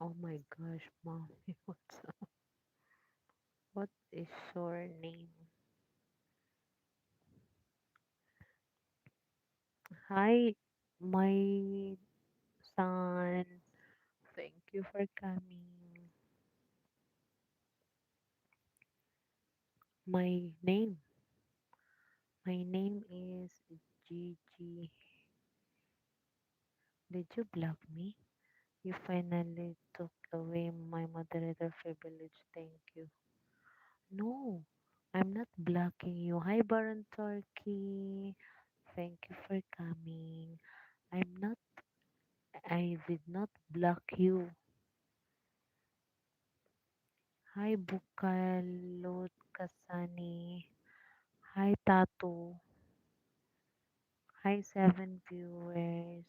Oh my gosh, mommy, what is your name? Hi, my son. Thank you for coming. My name, my name is Gigi. Did you block me? You finally took away my moderator privilege. Thank you. No, I'm not blocking you. Hi, Baron Turkey. Thank you for coming. I'm not, I did not block you. Hi, Bukalot Kasani. Hi, Tato. Hi, 7 viewers.